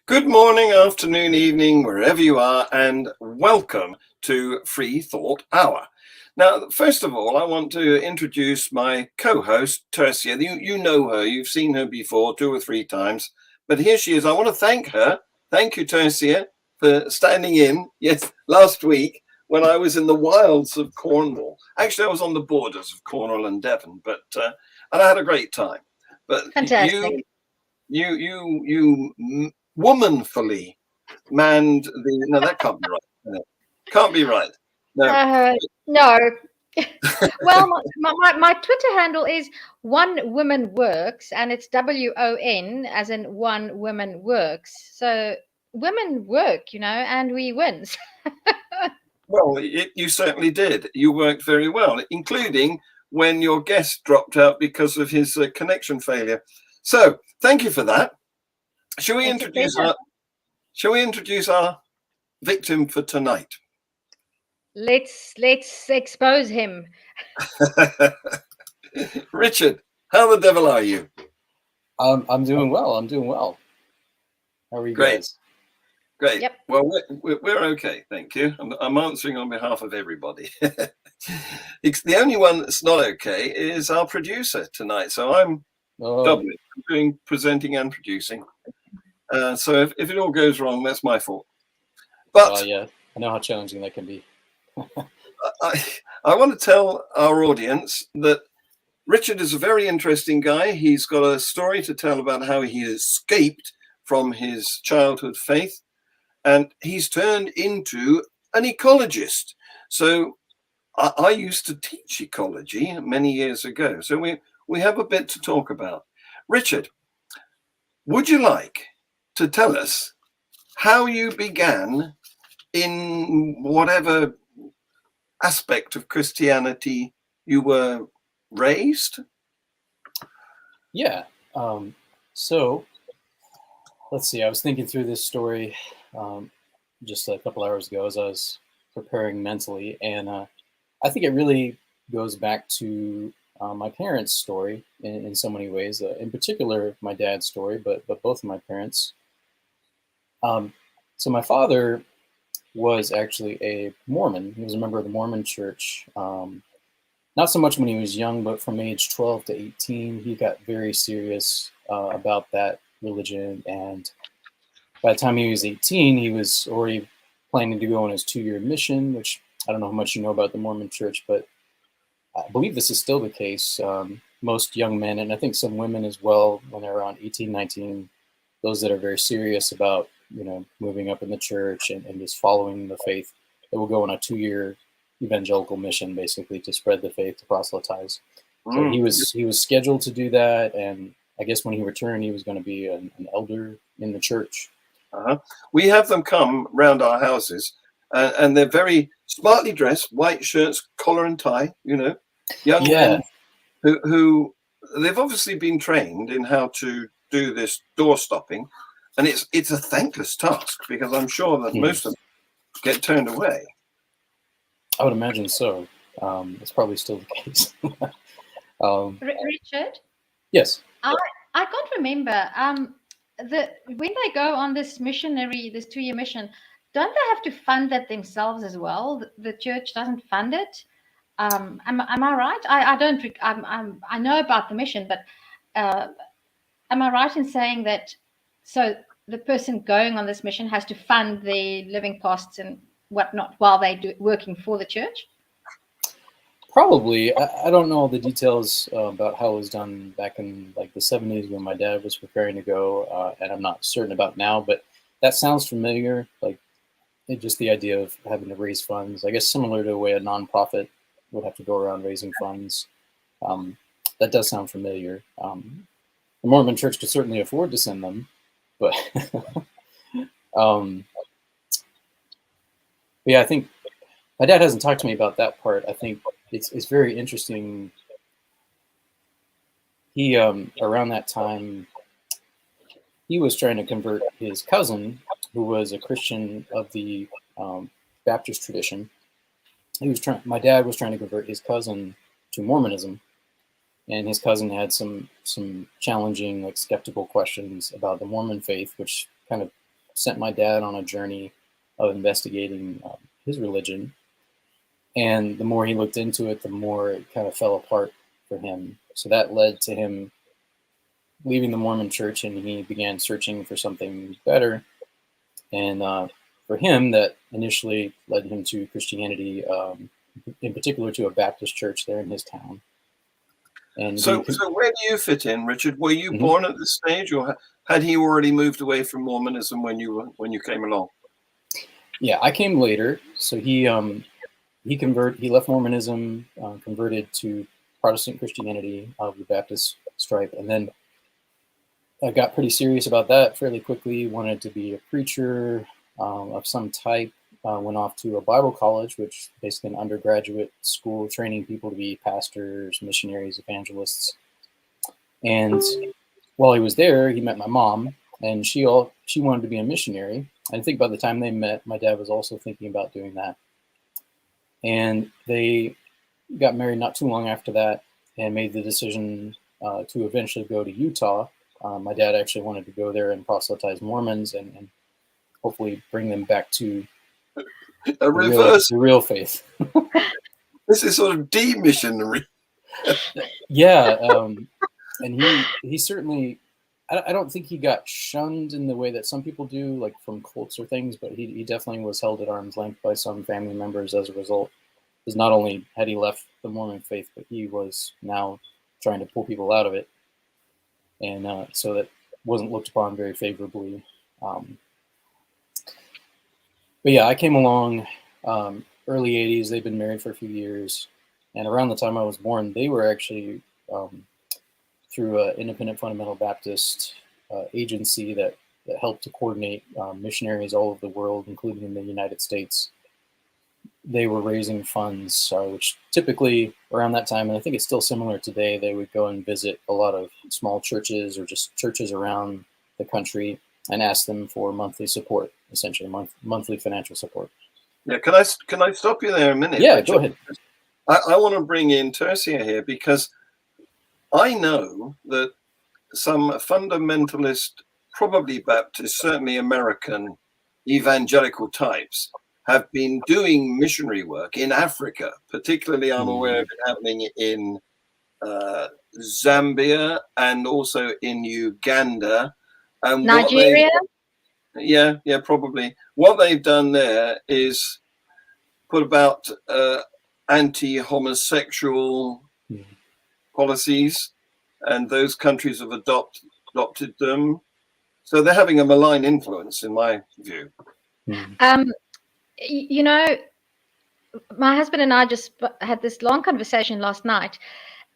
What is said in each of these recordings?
Good morning, afternoon, evening, wherever you are, and welcome to Free Thought Hour. Now, first of all, I want to introduce my co-host, Tricia. You know her, you've seen her before 2 or 3 times, but here she is. I want to thank her. Thank you, Tricia, for standing in, yes, last week when I was in the wilds of Cornwall. Actually, I was on the borders of Cornwall and Devon, but and I had a great time. But Fantastic. you womanfully manned the. No, that can't be right. No, can't be right. No. No. Well, my Twitter handle is One Woman Works, and it's WON, as in One Woman Works. So women work, and we win. Well, you certainly did. You worked very well, including when your guest dropped out because of his connection failure. So, thank you for that. Shall we introduce our victim for tonight? Let's expose him. Richard, how the devil are you? I'm doing well. How are you guys? Great. Yep. Well, we're okay, thank you. I'm answering on behalf of everybody. The only one that's not okay is our producer tonight. So I'm doubly doing presenting and producing. So if it all goes wrong, that's my fault. But yeah, I know how challenging that can be. I want to tell our audience that Richard is a very interesting guy. He's got a story to tell about how he escaped from his childhood faith, and he's turned into an ecologist. So I used to teach ecology many years ago. So we have a bit to talk about. Richard, would you like to tell us how you began in whatever aspect of Christianity you were raised? Yeah. So let's see. I was thinking through this story just a couple hours ago as I was preparing mentally, and I think it really goes back to my parents' story in so many ways. In particular, my dad's story, but both of my parents. So my father was actually a Mormon. He was a member of the Mormon church. Not so much when he was young, but from age 12 to 18, he got very serious about that religion. And by the time he was 18, he was already planning to go on his 2-year mission, which I don't know how much you know about the Mormon church, but I believe this is still the case. Most young men, and I think some women as well, when they're around 18, 19, those that are very serious about, moving up in the church and just following the faith, they will go on a 2-year evangelical mission, basically, to spread the faith, to proselytize. So he was scheduled to do that, and I guess when he returned, he was going to be an elder in the church. We have them come round our houses, and they're very smartly dressed, white shirts, collar and tie, young men who they've obviously been trained in how to do this door stopping, and it's a thankless task, because I'm sure that most of them get turned away. I would imagine so. It's probably still the case. Richard? Yes. I can't remember. When they go on this missionary, this 2-year mission, don't they have to fund that themselves as well? The church doesn't fund it. Am I right? I don't. I know about the mission, but am I right in saying that? So the person going on this mission has to fund the living costs and whatnot while they do working for the church? Probably. I don't know all the details about how it was done back in like the 70s when my dad was preparing to go, and I'm not certain about now, but that sounds familiar. Like just the idea of having to raise funds, I guess similar to the way a nonprofit would have to go around raising funds. That does sound familiar. The Mormon church could certainly afford to send them, but yeah, I think my dad hasn't talked to me about that part. I think it's very interesting. He around that time, he was trying to convert his cousin, who was a Christian of the Baptist tradition. My dad was trying to convert his cousin to Mormonism, and his cousin had some challenging, like, skeptical questions about the Mormon faith, which kind of sent my dad on a journey of investigating his religion. And the more he looked into it, the more it kind of fell apart for him. So that led to him leaving the Mormon church, and he began searching for something better. And for him, that initially led him to Christianity, in particular to a Baptist church there in his town. And so where do you fit in, Richard? Were you born at this stage, or had he already moved away from Mormonism when you came along? Yeah, I came later. So he left Mormonism, converted to Protestant Christianity of the Baptist stripe, and then I got pretty serious about that fairly quickly. Wanted to be a preacher of some type. Went off to a Bible college, which is basically an undergraduate school training people to be pastors, missionaries, evangelists. And while he was there, he met my mom, and she wanted to be a missionary. I think by the time they met, my dad was also thinking about doing that. And they got married not too long after that, and made the decision to eventually go to Utah. My dad actually wanted to go there and proselytize Mormons and hopefully bring them back to a reverse, the real faith. This is sort of de-missionary. Yeah, and he certainly, I don't think he got shunned in the way that some people do, like from cults or things, but he definitely was held at arm's length by some family members as a result. Because not only had he left the Mormon faith, but he was now trying to pull people out of it. And so that wasn't looked upon very favorably. But yeah, I came along early 80s. They've been married for a few years. And around the time I was born, they were actually through an independent fundamental Baptist agency that helped to coordinate missionaries all over the world, including in the United States. They were raising funds, which typically around that time, and I think it's still similar today, they would go and visit a lot of small churches or just churches around the country and ask them for monthly support, essentially monthly financial support. Yeah, can I stop you there a minute? Yeah, Richard? go ahead. I want to bring in Tricia here because I know that some fundamentalist, probably Baptist, certainly American evangelical types have been doing missionary work in Africa. Particularly, I'm aware of it happening in Zambia and also in Uganda. And Nigeria? Yeah, probably. What they've done there is put about anti-homosexual policies, and those countries have adopted them. So they're having a malign influence, in my view. You know, my husband and I just had this long conversation last night.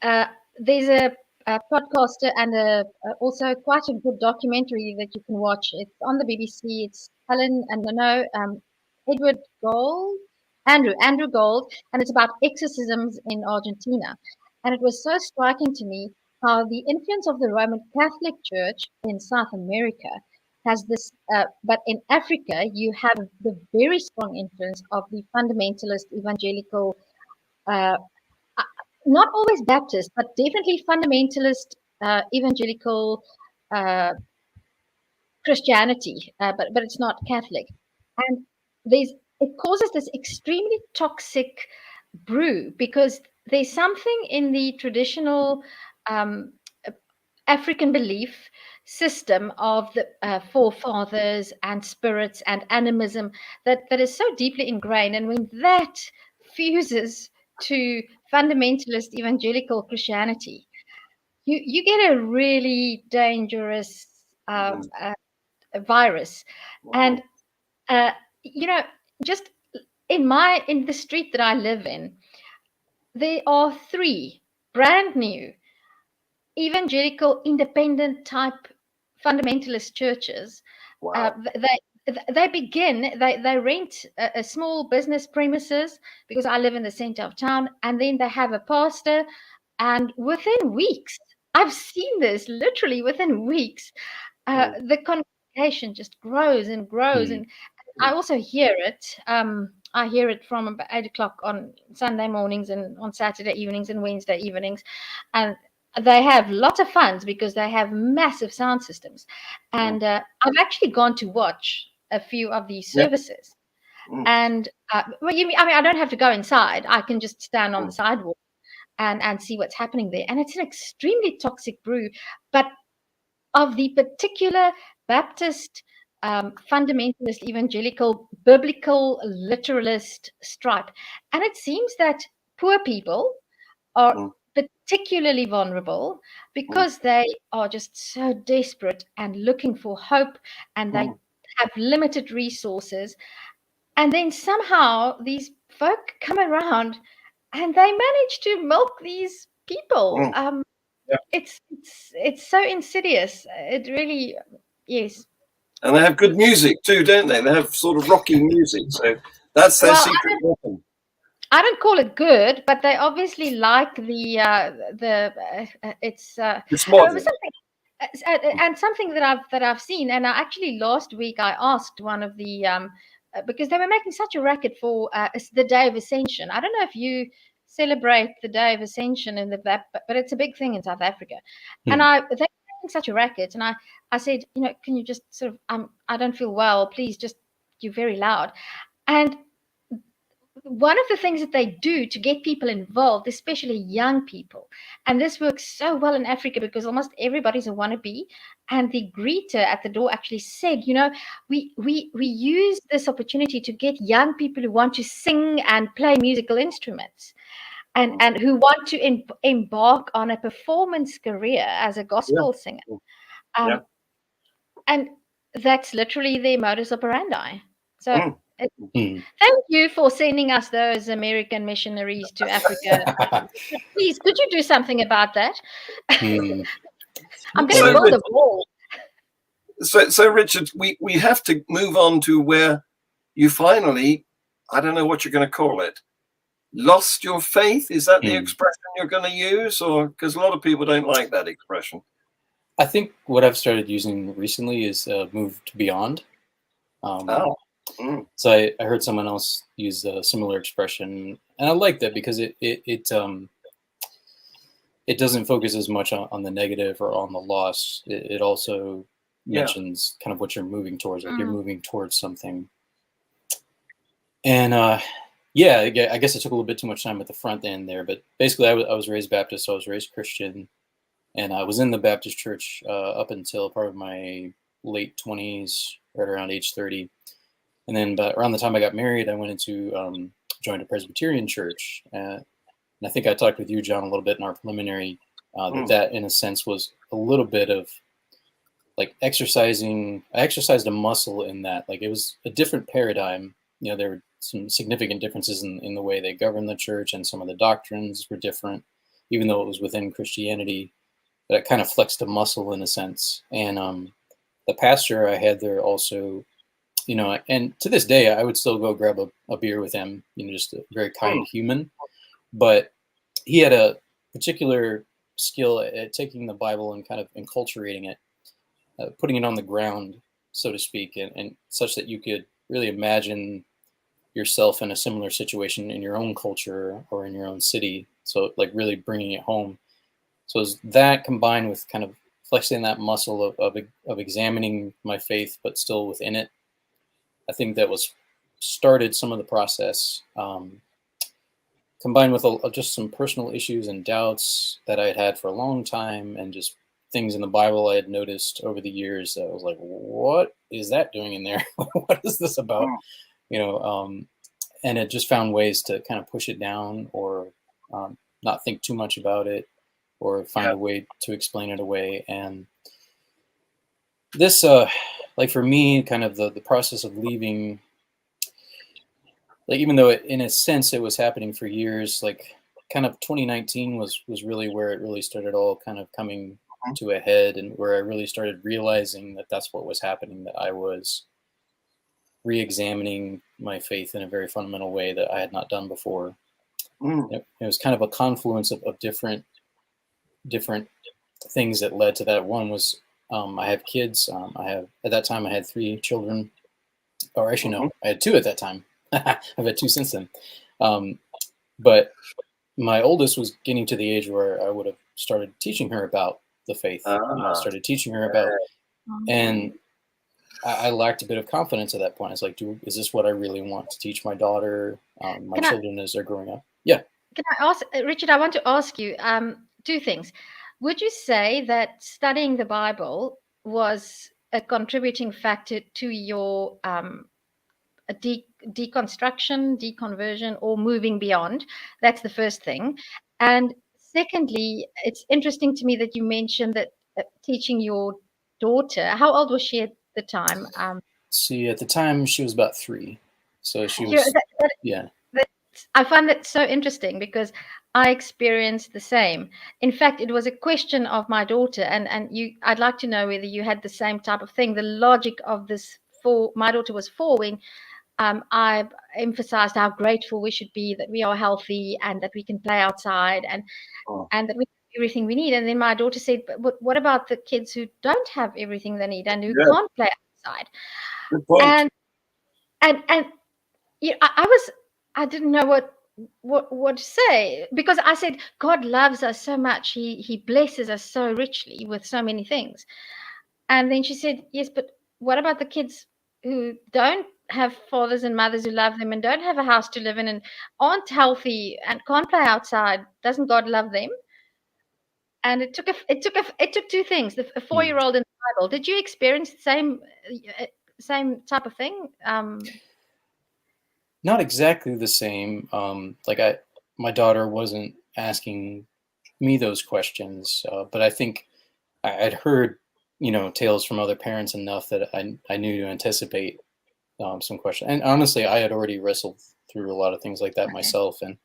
There's a podcaster and also quite a good documentary that you can watch. It's on the BBC. It's Edward Gold, Andrew Gold, and it's about exorcisms in Argentina. And it was so striking to me how the influence of the Roman Catholic Church in South America has this, but in Africa, you have the very strong influence of the fundamentalist evangelical, not always Baptist, but definitely fundamentalist evangelical Christianity, but it's not Catholic. And it causes this extremely toxic brew because there's something in the traditional African belief system of the forefathers and spirits and animism that is so deeply ingrained. And when that fuses to fundamentalist evangelical Christianity, you get a really dangerous virus. Wow. And just in the street that I live in, there are 3 brand new evangelical independent type fundamentalist churches. Wow. They rent a small business premises because I live in the center of town, and then they have a pastor, and within weeks, I've seen this literally within weeks, the congregation just grows and grows. And I also hear it. I hear it from about 8 o'clock on Sunday mornings and on Saturday evenings and Wednesday evenings. And they have lots of funds because they have massive sound systems. And I've actually gone to watch a few of these Yeah. services. Mm. And well, I mean, I don't have to go inside. I can just stand on the sidewalk and see what's happening there. And it's an extremely toxic brew, but of the particular Baptist, fundamentalist, evangelical, biblical, literalist stripe. And it seems that poor people are particularly vulnerable because they are just so desperate and looking for hope, and they have limited resources. And then somehow these folk come around and they manage to milk these people. Yeah. It's so insidious. It really, yes. And they have good music too, don't they? They have sort of rocky music, so that's their secret weapon. I don't call it good, but they obviously like it's modern. And something that I've seen. And actually last week I asked one of the because they were making such a racket for the Day of Ascension. I don't know if you celebrate the Day of Ascension but it's a big thing in South Africa. And they were making such a racket, and I said, can you just sort of I don't feel well, please, just, you're very loud. And one of the things that they do to get people involved, especially young people, and this works so well in Africa because almost everybody's a wannabe, and the greeter at the door actually said, we use this opportunity to get young people who want to sing and play musical instruments, and who want to embark on a performance career as a gospel singer. And that's literally their modus operandi. So thank you for sending us those American missionaries to Africa. Please, could you do something about that? I'm going to build a wall. So Richard, we have to move on to where you finally, I don't know what you're going to call it, lost your faith. Is that the expression you're going to use? Or because a lot of people don't like that expression. I think what I've started using recently is moved beyond. So I heard someone else use a similar expression, and I like that because it doesn't focus as much on the negative or on the loss. It also mentions kind of what you're moving towards, like you're moving towards something. And I guess I took a little bit too much time at the front end there, but basically I was raised Baptist, so I was raised Christian, and I was in the Baptist church up until part of my late 20s, right around age 30. And then around the time I got married, I went into joined a Presbyterian church. And I think I talked with you, John, a little bit in our preliminary, that in a sense was a little bit of like exercising. I exercised a muscle in that. Like it was a different paradigm. There were some significant differences in the way they governed the church, and some of the doctrines were different, even though it was within Christianity. But it kind of flexed a muscle in a sense. And the pastor I had there also, and to this day, I would still go grab a beer with him, just a very kind human. But he had a particular skill at taking the Bible and kind of enculturating it, putting it on the ground, so to speak, and such that you could really imagine yourself in a similar situation in your own culture or in your own city. So like really bringing it home. So it's that combined with kind of flexing that muscle of examining my faith, but still within it. I think that started some of the process, combined with just some personal issues and doubts that I had had for a long time, and just things in the Bible I had noticed over the years that I was like, what is that doing in there? What is this about? And it just found ways to kind of push it down, or not think too much about it, or find a way to explain it away. And this, like for me, kind of the process of leaving, like even though in a sense it was happening for years, like kind of 2019 was really where it really started all kind of coming to a head, and where I really started realizing that that's what was happening, that I was re-examining my faith in a very fundamental way that I had not done before. It was kind of a confluence of different things that led to that. One was I have kids. At that time I had 3 children, or actually no, I had 2 at that time. I've had 2 since then. But my oldest was getting to the age where I would have started teaching her about the faith. I started teaching her about, and I lacked a bit of confidence at that point. It's like, is this what I really want to teach my daughter, my Can I children as they're growing up? Yeah. can I ask Richard? I want to ask you two things. Would you say that studying the Bible was a contributing factor to your deconstruction, deconversion, or moving beyond? That's the first thing. And secondly, it's interesting to me that you mentioned that teaching your daughter. How old was she at the time? See, at the time she was about 3, so she You know, was, yeah. I find that so interesting because I experienced the same. In fact, it was a question of my daughter, and I'd like to know whether you had the same type of thing. The logic of this for my daughter was 4 when I emphasized how grateful we should be that we are healthy and that we can play outside and that we have everything we need. And then my daughter said, but what about the kids who don't have everything they need and who Yeah, can't play outside? good point. And yeah, I didn't know what to say, because I said God loves us so much. He blesses us so richly with so many things. And then she said, yes, but what about the kids who don't have fathers and mothers who love them and don't have a house to live in and aren't healthy and can't play outside? Doesn't God love them? And it took two things. A 4-year-old in the Bible. Did you experience the same type of thing? Not exactly the same. Like my daughter wasn't asking me those questions, but I think I'd heard, tales from other parents enough that I knew to anticipate some questions. And honestly, I had already wrestled through a lot of things like that Okay. myself, and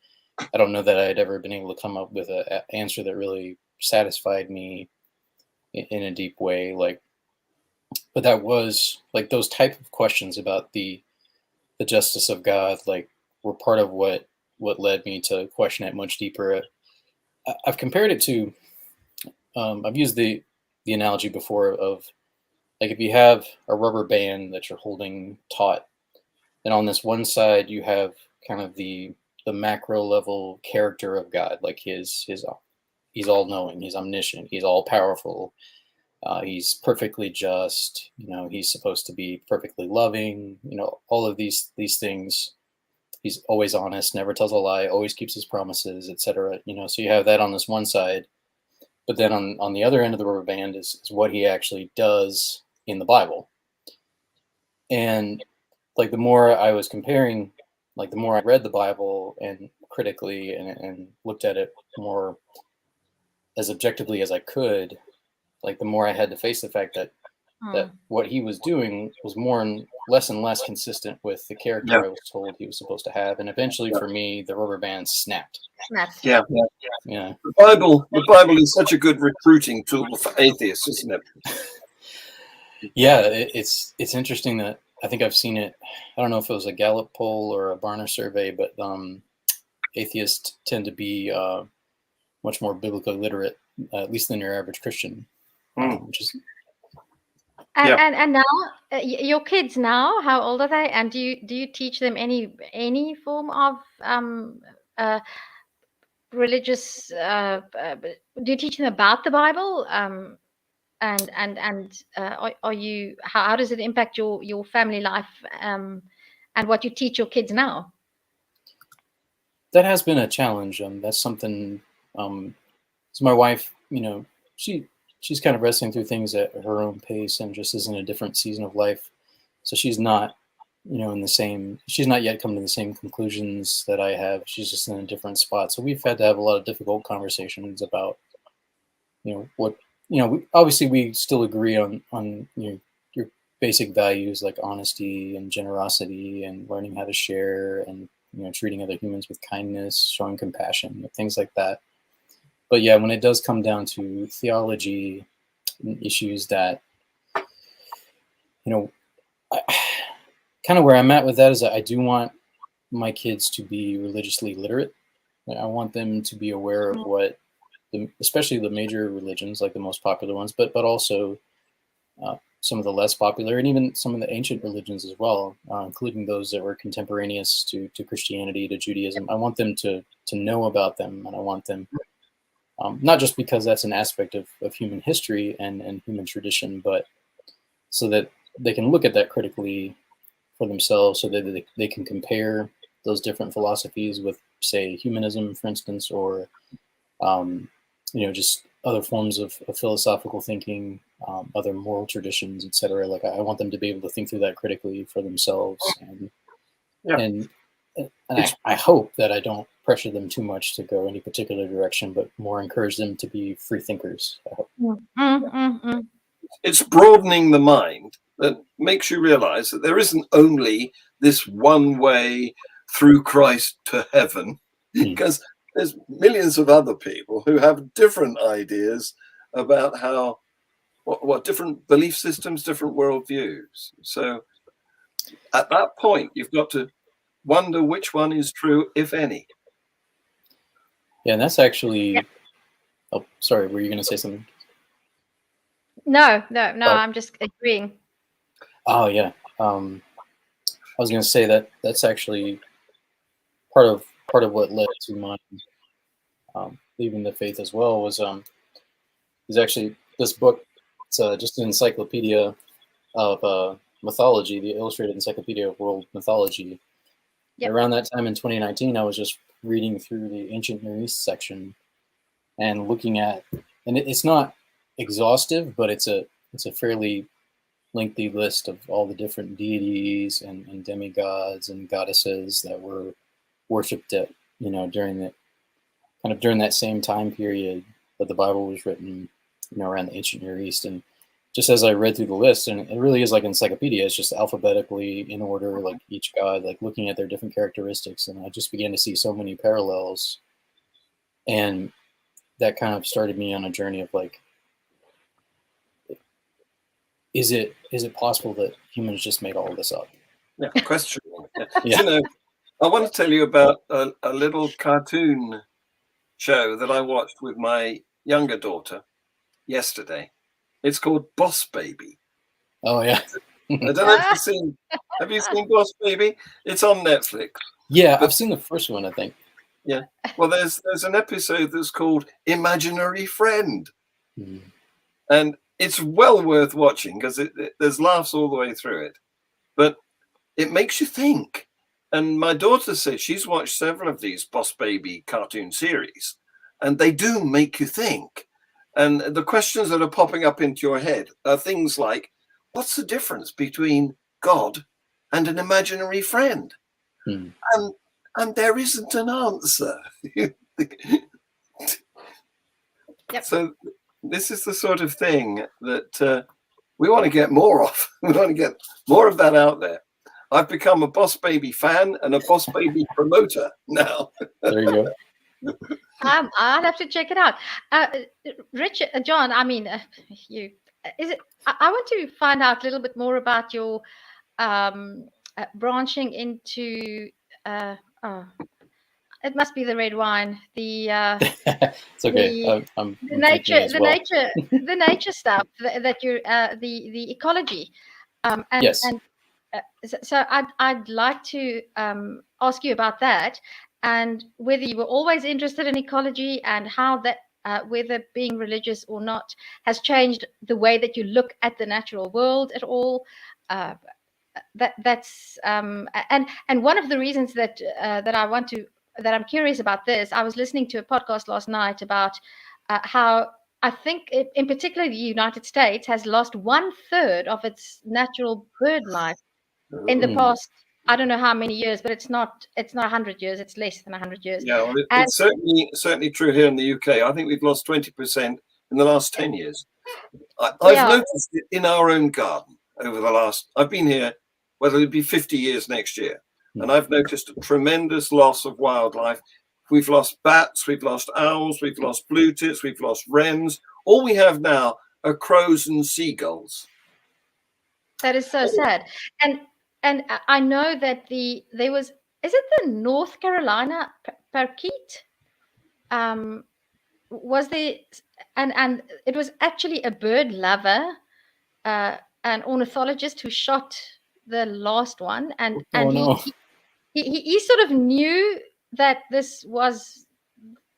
I don't know that I had ever been able to come up with an answer that really satisfied me in a deep way. But that was like those type of questions about the justice of God, like, were part of what led me to question it much deeper. I've compared it to, I've used the analogy before of, like, if you have a rubber band that you're holding taut, then on this one side you have kind of the macro level character of God, like he's all knowing, he's omniscient, he's all powerful, he's perfectly just, he's supposed to be perfectly loving, all of these things. He's always honest, never tells a lie, always keeps his promises, etc. So you have that on this one side, but then on the other end of the rubber band is what he actually does in the Bible. And like, the more I was comparing, like, the more I read the Bible and critically and looked at it more as objectively as I could, like, the more I had to face the fact that what he was doing was less and less consistent with the character I was told he was supposed to have. And eventually, for me, the rubber band snapped. Yeah. Yeah. The Bible is such a good recruiting tool for atheists, isn't it? Yeah, it's interesting that I think I've seen it. I don't know if it was a Gallup poll or a Barna survey, but atheists tend to be much more biblically literate, at least than your average Christian. Which is, and now your kids now, how old are they? And do you teach them any form of religious? Do you teach them about the Bible? And are you, how does it impact your family life and what you teach your kids now? that has been a challenge. That's something. So my wife, she's kind of wrestling through things at her own pace and just is in a different season of life. So she's not, she's not yet come to the same conclusions that I have. She's just in a different spot. So we've had to have a lot of difficult conversations about, obviously we still agree on your basic values like honesty and generosity and learning how to share and, treating other humans with kindness, showing compassion, things like that. But yeah, when it does come down to theology and issues that, kind of where I'm at with that is that I do want my kids to be religiously literate. I want them to be aware of what, especially the major religions, like the most popular ones, but also some of the less popular and even some of the ancient religions as well, including those that were contemporaneous to Christianity, to Judaism. I want them to know about them, and I want them, not just because that's an aspect of human history and human tradition, but so that they can look at that critically for themselves, so that they can compare those different philosophies with, say, humanism, for instance, or just other forms of philosophical thinking, other moral traditions, etc. Like I want them to be able to think through that critically for themselves, and I hope that I don't pressure them too much to go any particular direction, but more encourage them to be free thinkers. I hope. It's broadening the mind that makes you realize that there isn't only this one way through Christ to heaven, because there's millions of other people who have different ideas about how, what different belief systems, different worldviews. So at that point, you've got to wonder which one is true, if any. Yeah, and that's actually. Oh, sorry. Were you going to say something? No, I'm just agreeing. Oh yeah. I was going to say that that's actually part of what led to my leaving the faith as well. Was actually this book. It's just an encyclopedia of mythology, the Illustrated Encyclopedia of World Mythology. Yep. Around that time in 2019, I was just reading through the Ancient Near East section and looking at, and it's not exhaustive, but it's a fairly lengthy list of all the different deities and demigods and goddesses that were worshipped at, during that same time period that the Bible was written, around the Ancient Near East. And just as I read through the list, and it really is like an encyclopedia, it's just alphabetically in order, like each god, like looking at their different characteristics. And I just began to see so many parallels. And that kind of started me on a journey of like, is it possible that humans just made all of this up? Yeah, question. Yeah. I want to tell you about a little cartoon show that I watched with my younger daughter yesterday. It's called Boss Baby. Oh yeah. I don't know if you've seen. Have you seen Boss Baby? It's on Netflix. Yeah, I've seen the first one, I think. Yeah. Well, there's an episode that's called Imaginary Friend, and it's well worth watching because there's laughs all the way through it, but it makes you think. And my daughter says she's watched several of these Boss Baby cartoon series, and they do make you think. And the questions that are popping up into your head are things like, what's the difference between God and an imaginary friend? And there isn't an answer. Yep. So this is the sort of thing that we want to get more of. We want to get more of that out there. I've become a Boss Baby fan and a Boss Baby promoter now. There you go. I'll have to check it out. Richard, John, I mean, you is it? I want to find out a little bit more about your branching into. It must be the red wine. It's okay. The nature stuff that you're the ecology. Yes. And so I'd like to ask you about that, and whether you were always interested in ecology, and how that whether being religious or not has changed the way that you look at the natural world at all. That's and one of the reasons that I'm curious about this. I was listening to a podcast last night about how I think in particular the United States has lost 1/3 of its natural bird life in the past. I don't know how many years, but it's not 100 years. It's less than 100 years. Yeah, well, it's certainly true here in the UK. I think we've lost 20% in the last 10 years. I've noticed it in our own garden over the last. I've been here, whether it'll be 50 years next year, and I've noticed a tremendous loss of wildlife. We've lost bats, we've lost owls, we've lost blue tits, we've lost wrens. All we have now are crows and seagulls. That is so sad. And I know that there was, is it the North Carolina parakeet? Was there, and it was actually a bird lover, an ornithologist who shot the last one, and he sort of knew that this was,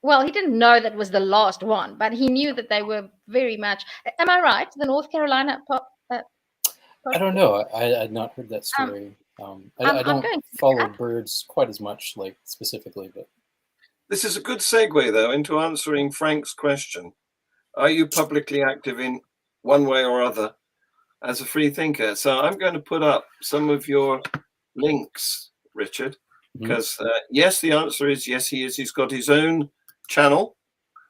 well, he didn't know that was the last one, but he knew that they were very much. Am I right? The North Carolina I don't know. I had not heard that story. I I'm don't going to look it follow up. birds quite as much, like specifically, but This is a good segue, though, into answering Frank's question. Are you publicly active in one way or other as a free thinker? So I'm going to put up some of your links, Richard, because yes, the answer is yes, he is. He's got his own channel.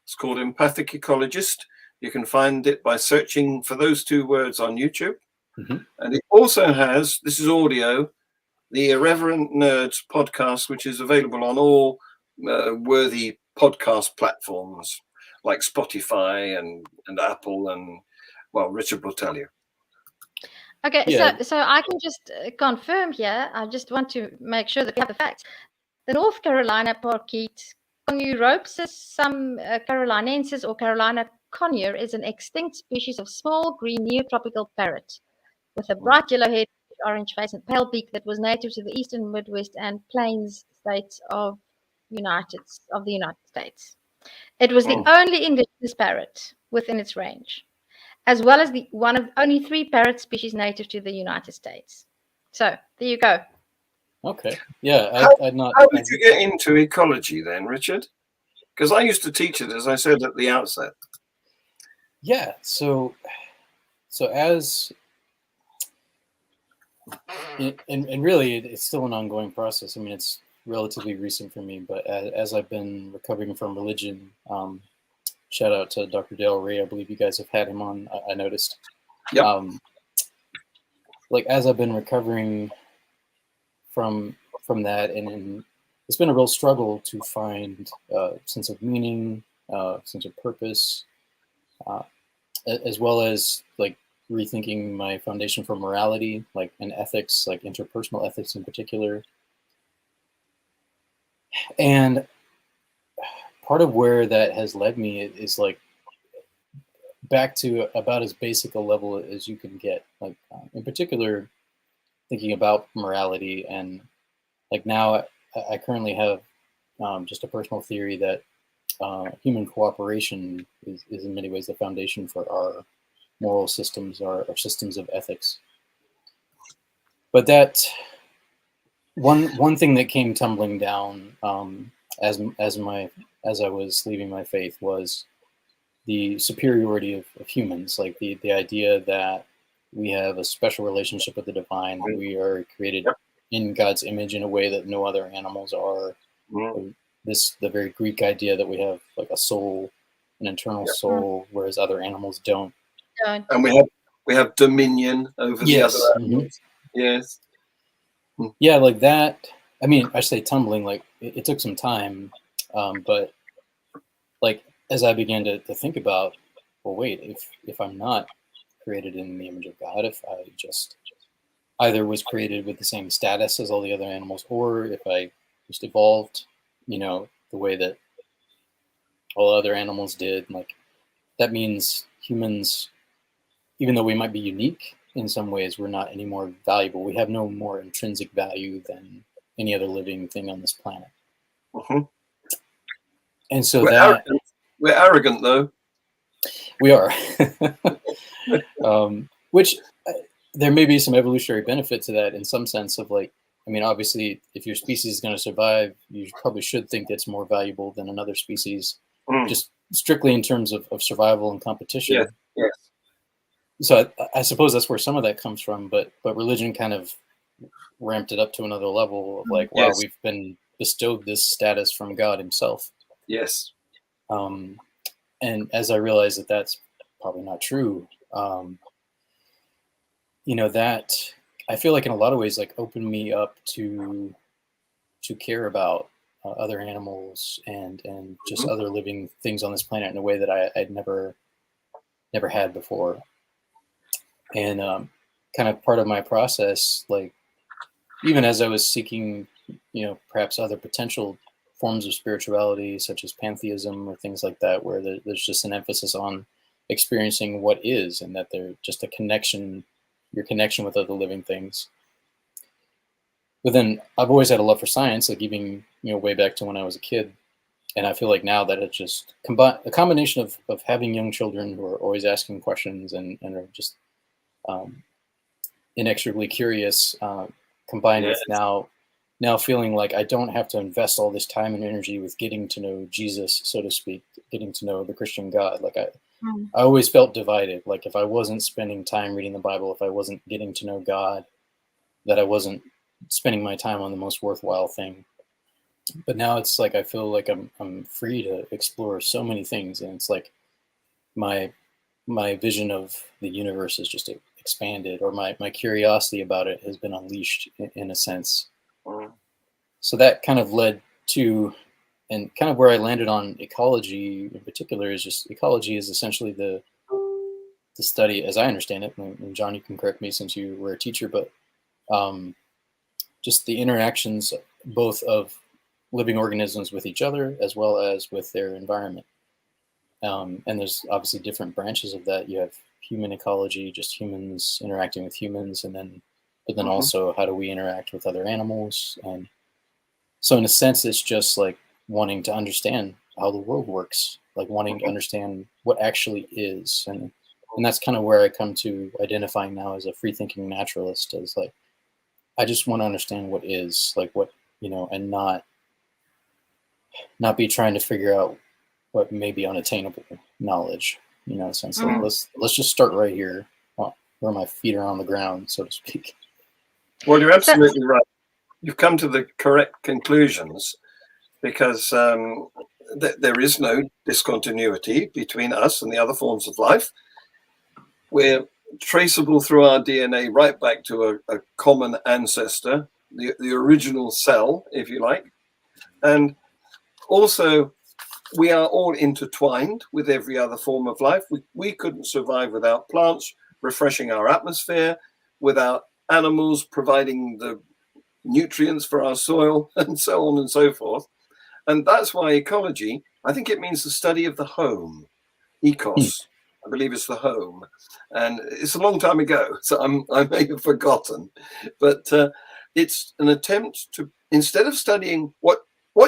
It's called Empathic Ecologist. You can find it by searching for those two words on YouTube. And it also has, this is audio, the Irreverent Nerds podcast, which is available on all worthy podcast platforms like Spotify and Apple, and well, Richard will tell you. Okay, Yeah. so I can just confirm here. I just want to make sure that we have the facts. The North Carolina parakeet Conuropsis, some carolinensis or Carolina conure, is an extinct species of small green neotropical parrot with a bright yellow head, orange face, and pale beak that was native to the eastern Midwest and Plains states of the United States. It was the only indigenous parrot within its range, as well as the one of only 3 parrot species native to the United States. So there you go. Okay. Yeah, I'd not. How did you get into ecology then, Richard? Because I used to teach it, as I said at the outset. Yeah. So as and really, it's still an ongoing process. I mean, it's relatively recent for me, but as I've been recovering from religion, shout out to Dr. Dale Ray. I believe you guys have had him on. I noticed. Yep. Like as I've been recovering from that, and it's been a real struggle to find a sense of meaning, sense of purpose, as well as like rethinking my foundation for morality, like and ethics, like interpersonal ethics in particular. And part of where that has led me is like back to about as basic a level as you can get, like in particular thinking about morality. And like now I currently have just a personal theory that human cooperation is in many ways the foundation for our moral systems, our systems of ethics. But that one thing that came tumbling down as I was leaving my faith was the superiority of humans, like the idea that we have a special relationship with the divine. We are created in God's image in a way that no other animals are. The very Greek idea that we have like a soul, an internal soul, whereas other animals don't. And we have dominion over the other animals. Yes. Yeah, like that. I mean, I say tumbling, like it took some time, but like as I began to think about, well, wait, if I'm not created in the image of God, if I just either was created with the same status as all the other animals, or if I just evolved, the way that all other animals did, like that means humans, even though we might be unique in some ways, we're not any more valuable. We have no more intrinsic value than any other living thing on this planet. And so we're arrogant, though. We are. Which there may be some evolutionary benefit to that in some sense of like, I mean, obviously, if your species is going to survive, you probably should think it's more valuable than another species, just strictly in terms of survival and competition. Yes. So I suppose that's where some of that comes from, but religion kind of ramped it up to another level of like, wow, we've been bestowed this status from God himself. Yes. And as I realized that that's probably not true, that I feel like in a lot of ways, like opened me up to care about other animals and just other living things on this planet in a way that I'd never had before. And kind of part of my process, like even as I was seeking, perhaps other potential forms of spirituality, such as pantheism or things like that, where there's just an emphasis on experiencing what is, and that they're just your connection with other living things. But then I've always had a love for science, like even, way back to when I was a kid. And I feel like now that it's just a combination of having young children who are always asking questions and are just inexorably curious, combined with now feeling like I don't have to invest all this time and energy with getting to know Jesus, so to speak, getting to know the Christian God. Like I always felt divided. Like if I wasn't spending time reading the Bible, if I wasn't getting to know God, that I wasn't spending my time on the most worthwhile thing. But now it's like I feel like I'm free to explore so many things, and it's like my vision of the universe is just expanded, or my curiosity about it has been unleashed in a sense. So that kind of led to, and kind of where I landed on ecology in particular, is just ecology is essentially the study, as I understand it, and John, you can correct me since you were a teacher, but just the interactions both of living organisms with each other as well as with their environment. And there's obviously different branches of that. You have human ecology, just humans interacting with humans, but then also how do we interact with other animals. And so in a sense, it's just like wanting to understand how the world works, like wanting to understand what actually is. And that's kind of where I come to identifying now as a free-thinking naturalist, as like, I just want to understand what is, like what, and not be trying to figure out what may be unattainable knowledge, since let's just start right here where my feet are on the ground, so to speak. Well, you're absolutely right. You've come to the correct conclusions, because there is no discontinuity between us and the other forms of life. We're traceable through our DNA right back to a common ancestor, the original cell, if you like. And also, we are all intertwined with every other form of life. We couldn't survive without plants refreshing our atmosphere, without animals providing the nutrients for our soil, and so on and so forth. And that's why ecology, I think it means the study of the home. Ecos, I believe it's the home. And it's a long time ago, so I may have forgotten. But it's an attempt to, instead of studying what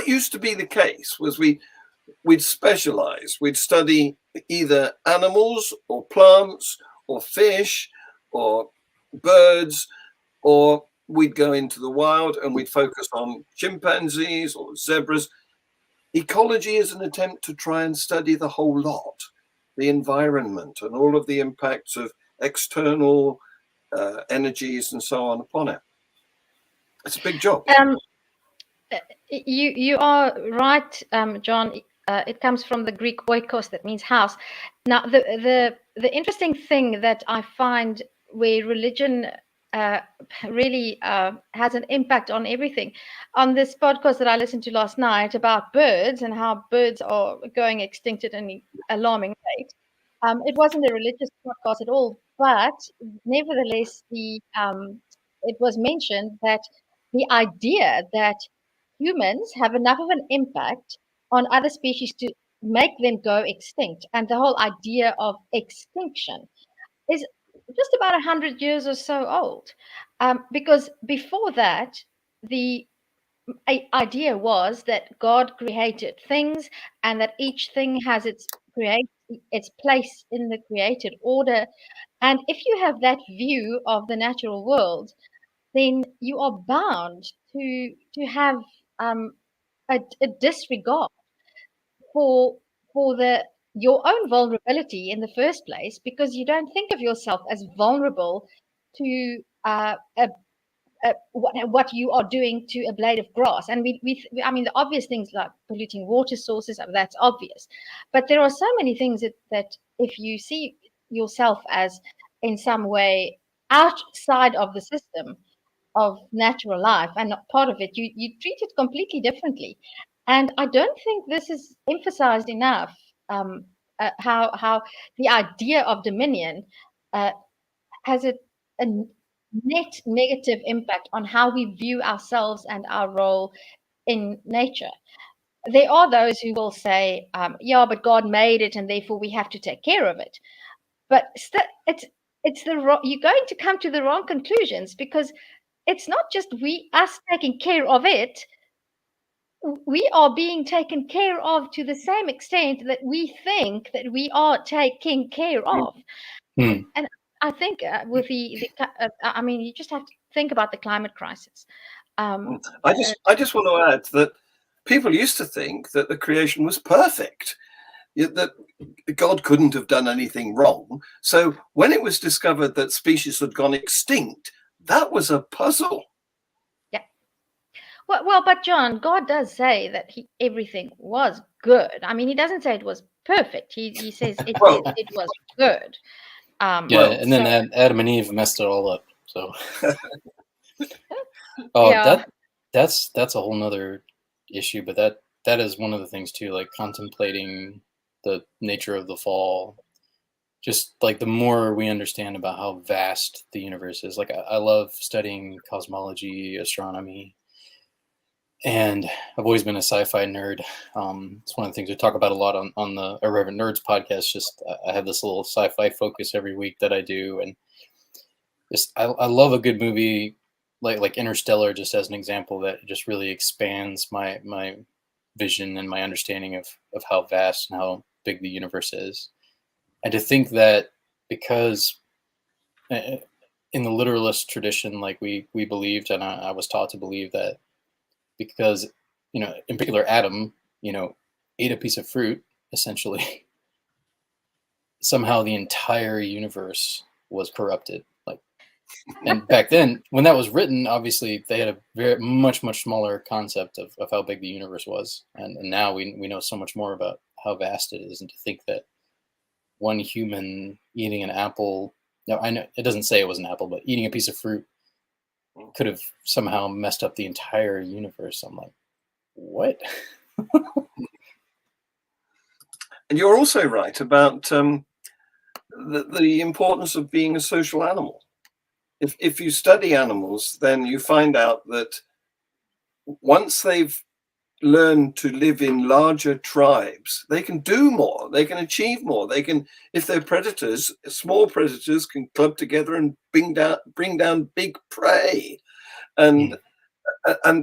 used to be the case, was we'd specialize. We'd study either animals or plants or fish or birds, or we'd go into the wild and we'd focus on chimpanzees or zebras. Ecology is an attempt to try and study the whole lot, the environment and all of the impacts of external energies and so on upon it. It's a big job. You are right, John. It comes from the Greek oikos, that means house. Now, the interesting thing that I find where religion really has an impact on everything, on this podcast that I listened to last night about birds and how birds are going extinct at an alarming rate. It wasn't a religious podcast at all, but nevertheless, it was mentioned that the idea that humans have enough of an impact on other species to make them go extinct, and the whole idea of extinction is just about 100 years or so old, because before that, the idea was that God created things, and that each thing has its place in the created order. And if you have that view of the natural world, then you are bound to have a disregard for your own vulnerability in the first place, because you don't think of yourself as vulnerable to what you are doing to a blade of grass. And I mean, the obvious things like polluting water sources, that's obvious. But there are so many things that if you see yourself as in some way outside of the system of natural life and not part of it, you treat it completely differently. And I don't think this is emphasized enough, how the idea of dominion has a net negative impact on how we view ourselves and our role in nature. There are those who will say, yeah, but God made it and therefore we have to take care of it. But you're going to come to the wrong conclusions, because it's not just us taking care of it. We are being taken care of to the same extent that we think that we are taking care of. And I think with I mean, you just have to think about the climate crisis. I just want to add that people used to think that the creation was perfect, that God couldn't have done anything wrong. So when it was discovered that species had gone extinct, that was a puzzle. Yeah. Well, but John, God does say that everything was good. I mean, he doesn't say it was perfect. He says it was good. And then Adam and Eve messed it all up. So, that's a whole nother issue. But that is one of the things too, like contemplating the nature of the fall. Just like the more we understand about how vast the universe is, like I love studying cosmology, astronomy, and I've always been a sci-fi nerd. It's one of the things we talk about a lot on the Irreverent Nerds podcast. Just I have this little sci-fi focus every week that I do, and just I love a good movie like Interstellar, just as an example, that just really expands my vision and my understanding of how vast and how big the universe is. And to think that because in the literalist tradition, like we believed, and I was taught to believe that because, in particular, Adam, ate a piece of fruit, essentially, somehow the entire universe was corrupted. And back then, when that was written, obviously they had a very much smaller concept of how big the universe was. And now we know so much more about how vast it is. And to think that one human eating an apple, now I know it doesn't say it was an apple, but eating a piece of fruit could have somehow messed up the entire universe. I'm like, what? And you're also right about the importance of being a social animal. If you study animals, then you find out that once they've learned to live in larger tribes, they can do more, they can achieve more. They can, if they're predators, small predators can club together and bring down big prey. And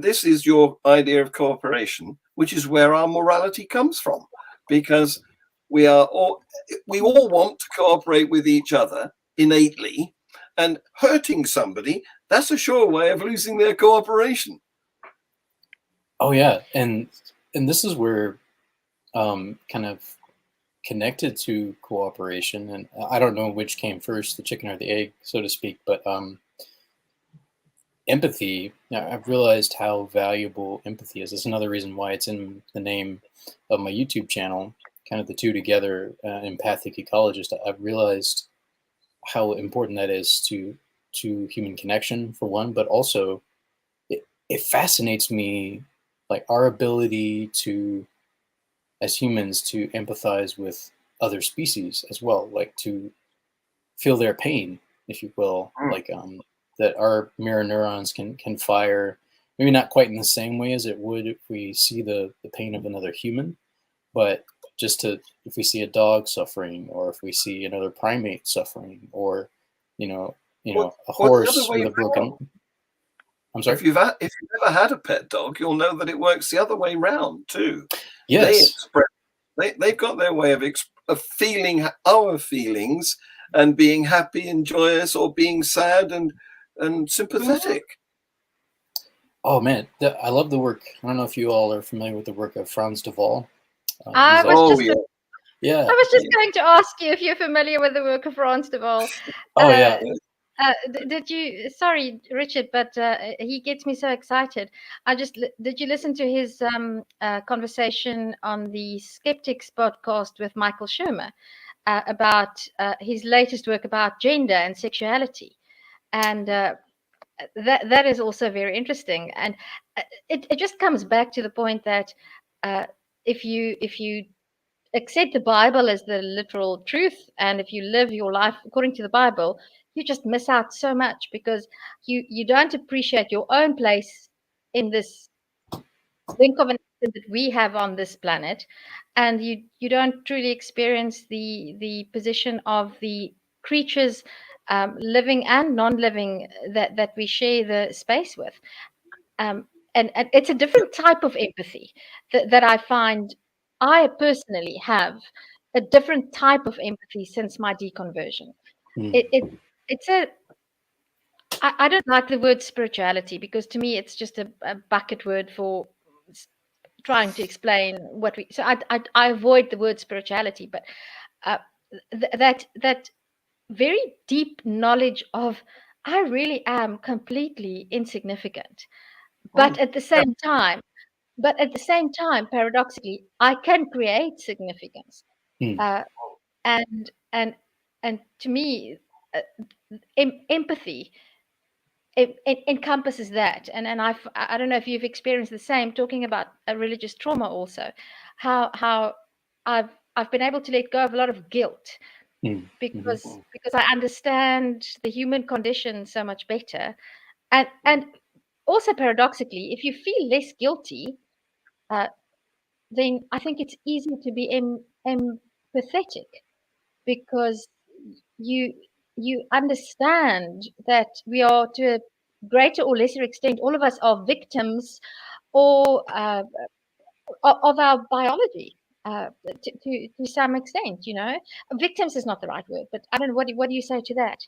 this is your idea of cooperation, which is where our morality comes from, because we all want to cooperate with each other innately, and hurting somebody, that's a sure way of losing their cooperation. Oh yeah, and this is where kind of connected to cooperation, and I don't know which came first, the chicken or the egg, so to speak, but empathy. Now, I've realized how valuable empathy is. That's another reason why it's in the name of my YouTube channel, kind of the two together, empathic ecologist. I've realized how important that is to human connection, for one, but also it fascinates me, like our ability to, as humans, to empathize with other species as well, like to feel their pain, if you will, like that our mirror neurons can fire, maybe not quite in the same way as it would if we see the pain of another human, but just if we see a dog suffering, or if we see another primate suffering, or a horse with a broken. I'm sorry. If you've ever had a pet dog, you'll know that it works the other way round too. Yes. They've got their way of feeling our feelings and being happy and joyous, or being sad and sympathetic. Oh man, I love the work. I don't know if you all are familiar with the work of Frans de Waal. I was just going to ask you if you're familiar with the work of Frans de Waal. Did you? Sorry, Richard, but he gets me so excited. Did you listen to his conversation on the Skeptics podcast with Michael Shermer about his latest work about gender and sexuality, and that is also very interesting. And it just comes back to the point that if you accept the Bible as the literal truth, and if you live your life according to the Bible, you just miss out so much, because you don't appreciate your own place in this blink of an instant that we have on this planet, and you don't truly experience the position of the creatures, living and non-living, that we share the space with. And it's a different type of empathy that I find I personally have a different type of empathy since my deconversion. I don't like the word spirituality, because to me it's just a bucket word for trying to explain what we. So I avoid the word spirituality, but that very deep knowledge of, I really am completely insignificant, but at the same time, paradoxically, I can create significance. Hmm. And to me, empathy, it encompasses that. And I don't know if you've experienced the same, talking about a religious trauma also, how I've been able to let go of a lot of guilt, Hmm. because I understand the human condition so much better. And also, paradoxically, if you feel less guilty, then I think it's easier to be empathetic, because you understand that we are, to a greater or lesser extent, all of us are victims, or of our biology, to some extent. Victims is not the right word, but I don't know, what do you say to that?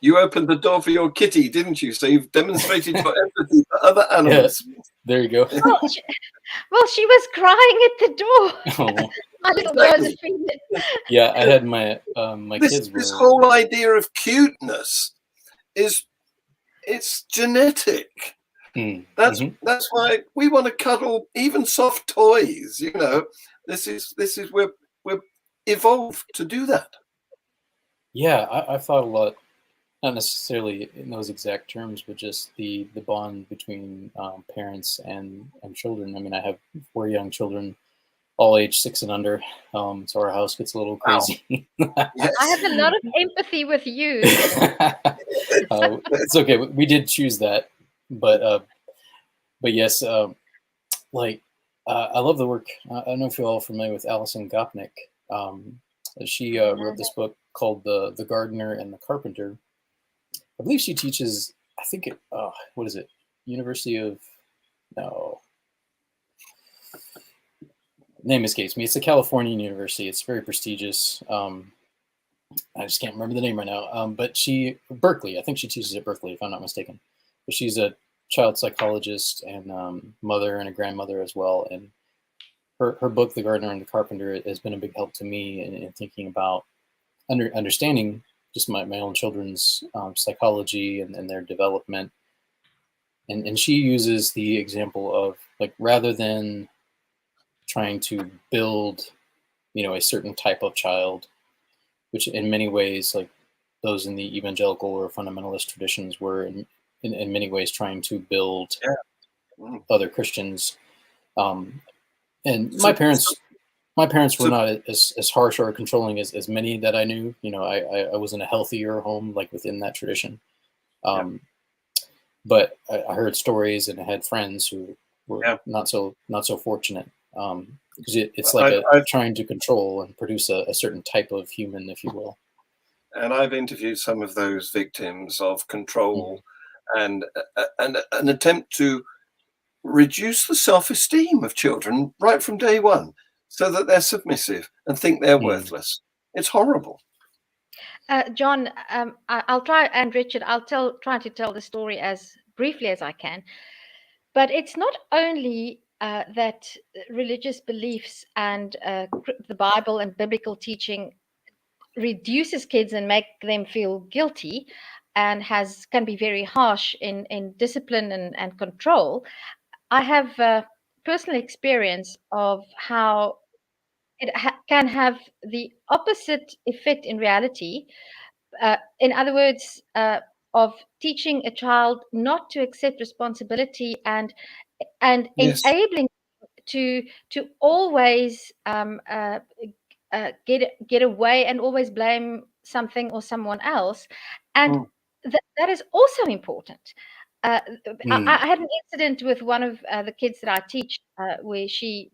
You opened the door for your kitty, didn't you? So you've demonstrated your empathy for other animals. Yeah, there you go. Well, she was crying at the door. Oh. My little Exactly. Josephine. Yeah, I had my my kids were. This whole idea of cuteness it's genetic. That's why we want to cuddle even soft toys. This is we're evolved to do that. Yeah, I thought a lot, not necessarily in those exact terms, but just the bond between parents and children. I mean, I have 4 young children, all age 6 and under, so our house gets a little crazy. Wow. Yes. I have a lot of empathy with you. It's okay. We did choose that, but yes, I love the work. I don't know if you're all familiar with Alison Gopnik. She wrote this book called the Gardener and the Carpenter. I believe she teaches, I think what is it? University of, no. Name escapes me. It's a Californian university. It's very prestigious. I just can't remember the name right now. But Berkeley, I think she teaches at Berkeley, if I'm not mistaken. But she's a child psychologist and mother and a grandmother as well. And her book, The Gardener and the Carpenter, has been a big help to me in thinking about understanding just my own children's psychology and their development. And she uses the example of, like, rather than trying to build, a certain type of child, which in many ways, like those in the evangelical or fundamentalist traditions were in many ways trying to build other Christians. And my parents were not as harsh or controlling as many that I knew. I was in a healthier home, like within that tradition. But I heard stories and I had friends who were not so fortunate. Because it's like trying to control and produce a certain type of human, if you will. And I've interviewed some of those victims of control and an attempt to reduce the self-esteem of children right from day one, so that they're submissive and think they're worthless. It's horrible. John, I'll try, and Richard, I'll try to tell the story as briefly as I can. But it's not only that religious beliefs and the Bible and biblical teaching reduces kids and make them feel guilty, and can be very harsh in discipline and control. I have personal experience of how it can have the opposite effect in reality. In other words, of teaching a child not to accept responsibility and enabling to always get away and always blame something or someone else, and that is also important. I had an incident with one of the kids that I teach, where she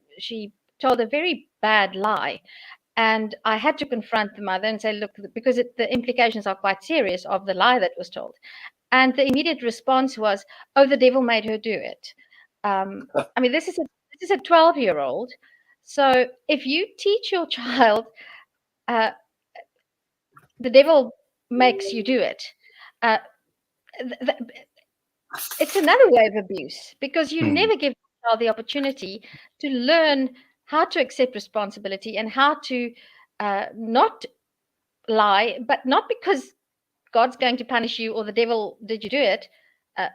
told a very bad lie, and I had to confront the mother and say, look, because the implications are quite serious of the lie that was told. And the immediate response was, oh, the devil made her do it. I mean, this is a 12-year-old. So if you teach your child, the devil makes you do it. Uh, it's another way of abuse, because you never give the child the opportunity to learn how to accept responsibility and how to not lie, but not because God's going to punish you or the devil did you do it,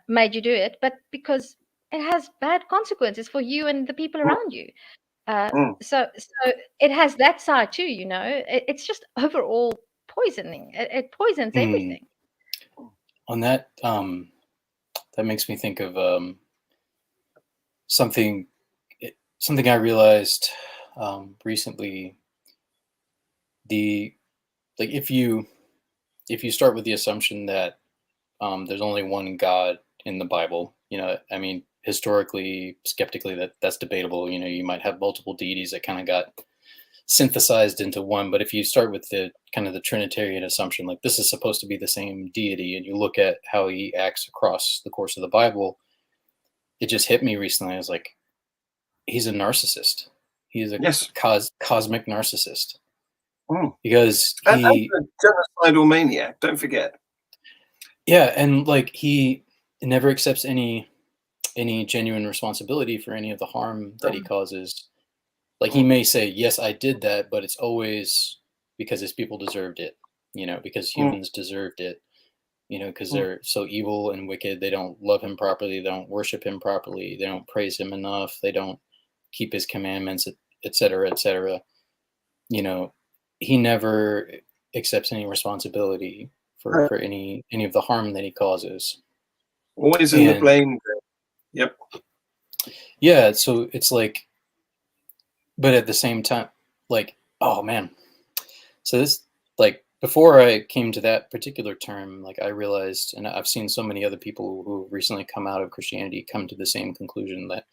made you do it, but because it has bad consequences for you and the people around you. So it has that side too, you know. It's just overall poisoning. It poisons everything. On that, that makes me think of something I realized recently. If you start with the assumption that there's only one God in the Bible, you know, I mean, historically, skeptically, that's debatable. You know, you might have multiple deities that kind of got synthesized into one. But if you start with the kind of the Trinitarian assumption, like this is supposed to be the same deity, and you look at how he acts across the course of the Bible, it just hit me recently. I was like, he's a narcissist. He's a cosmic narcissist. Because he and a genocidal maniac, don't forget. Yeah, and like he never accepts any genuine responsibility for any of the harm that he causes. Like he may say, yes, I did that, but it's always because his people deserved it, you know, because humans deserved it, you know, because they're so evil and wicked. They don't love him properly. They don't worship him properly. They don't praise him enough. They don't keep his commandments, et cetera, et cetera. You know, he never accepts any responsibility for any of the harm that he causes. Always in the blame. Yep. Yeah, so it's like, but at the same time, like, oh man. So this, like, before I came to that particular term, like I realized, and I've seen so many other people who recently come out of Christianity come to the same conclusion that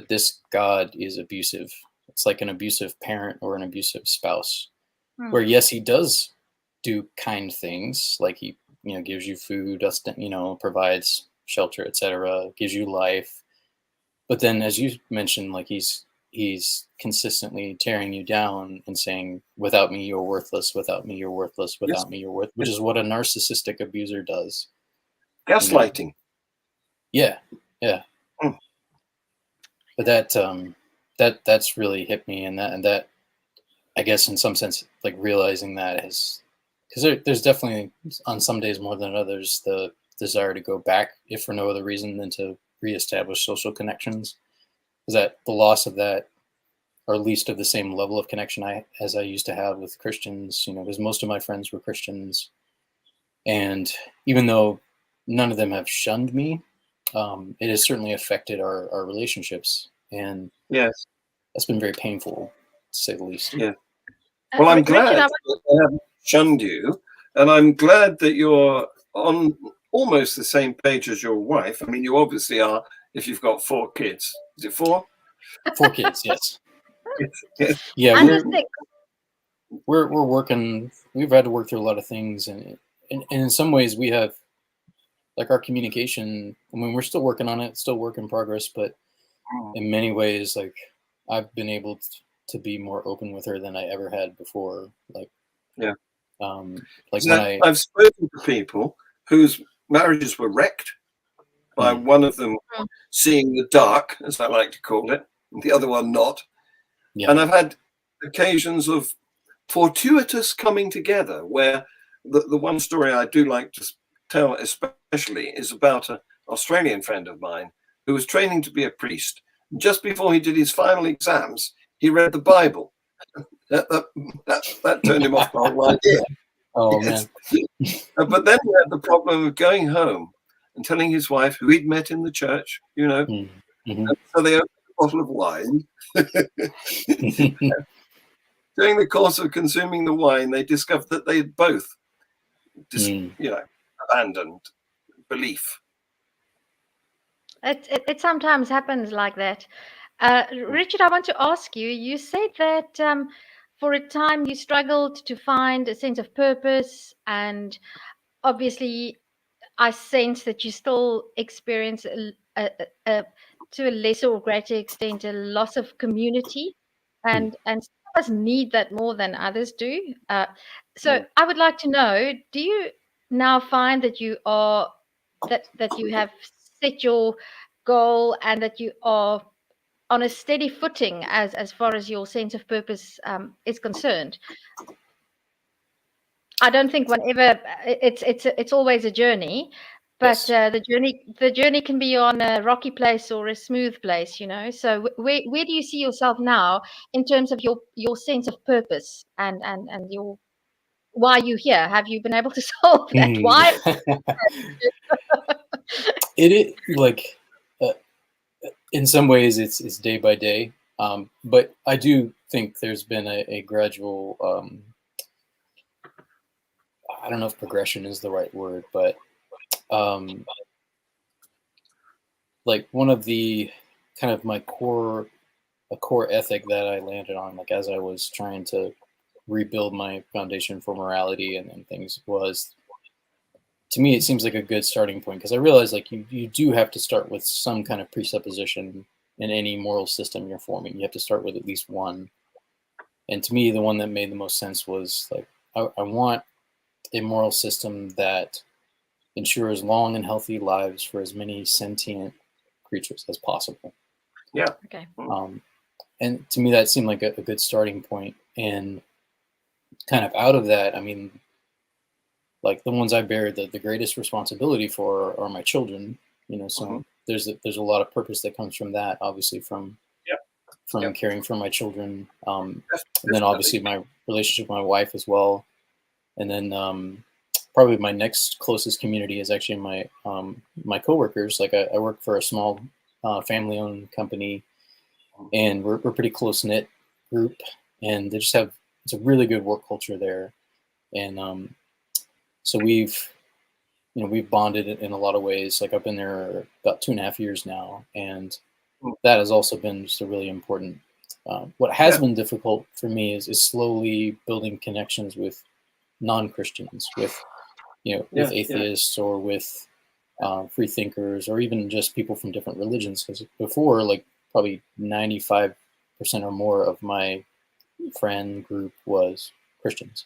this God is abusive. It's like an abusive parent or an abusive spouse, where yes, he does do kind things, like he, you know, gives you food, you know, provides shelter, etc., gives you life. But then, as you mentioned, like he's consistently tearing you down and saying, without me, you're worthless. Without me, you're worthless. Without me, you're worthless, which is what a narcissistic abuser does. Gaslighting. You know? Yeah. But that's really hit me, and that I guess in some sense, like realizing that is, because there's definitely on some days more than others the desire to go back, if for no other reason than to reestablish social connections. Is that the loss of that, or at least of the same level of connection as I used to have with Christians, you know, because most of my friends were Christians. And even though none of them have shunned me, it has certainly affected our relationships. And yes, that's been very painful, to say the least. Yeah. Well, I'm glad that they haven't shunned you. And I'm glad that you're on almost the same page as your wife. I mean, you obviously are if you've got 4 kids. Is it 4? 4 kids, yes. Yes. Yeah, we're working. We've had to work through a lot of things, and in some ways we have, like, our communication. I mean, we're still working on it, still work in progress. But in many ways, like, I've been able to be more open with her than I ever had before. Like, like so I've spoken to people whose marriages were wrecked by one of them seeing the dark, as I like to call it, and the other one not. Yeah. And I've had occasions of fortuitous coming together, where the one story I do like to tell especially is about an Australian friend of mine who was training to be a priest. Just before he did his final exams, he read the Bible. That turned him off the whole idea. Oh, yes. Man. But then he had the problem of going home and telling his wife, who he'd met in the church, you know. Mm-hmm. So they opened a bottle of wine. During the course of consuming the wine, they discovered that they had both, you know, abandoned belief. It sometimes happens like that. Richard, I want to ask you, you said that for a time you struggled to find a sense of purpose, and obviously I sense that you still experience to a lesser or greater extent a loss of community, and some of us need that more than others do. So I would like to know, do you now find that you are that you have set your goal and that you are on a steady footing as far as your sense of purpose is concerned? I don't think one ever. It's always a journey, but Yes. the journey can be on a rocky place or a smooth place, you know. So where do you see yourself now in terms of your sense of purpose and your why you here? Have you been able to solve that? Why? It is like, in some ways, it's day by day. But I do think there's been a gradual. I don't know if progression is the right word, but like one of the kind of a core ethic that I landed on, like as I was trying to rebuild my foundation for morality and things, was, to me, it seems like a good starting point, because I realize like you do have to start with some kind of presupposition in any moral system you're forming. You have to start with at least one. And to me, the one that made the most sense was like, I want a moral system that ensures long and healthy lives for as many sentient creatures as possible. Yeah. Okay. And to me, that seemed like a good starting point. And kind of out of that, I mean, like the ones I bear the greatest responsibility for are my children. You know, so there's a lot of purpose that comes from that. Obviously, from caring for my children, and then obviously my relationship with my wife as well. And then probably my next closest community is actually my coworkers. Like I work for a small family-owned company, and we're pretty close-knit group, and they just have, it's a really good work culture there. And so we've bonded in a lot of ways. Like I've been there about 2.5 years now, and that has also been just a really important. What has been difficult for me is slowly building connections with non-Christians, with with atheists or with free thinkers, or even just people from different religions. Because before, like probably 95% or more of my friend group was Christians.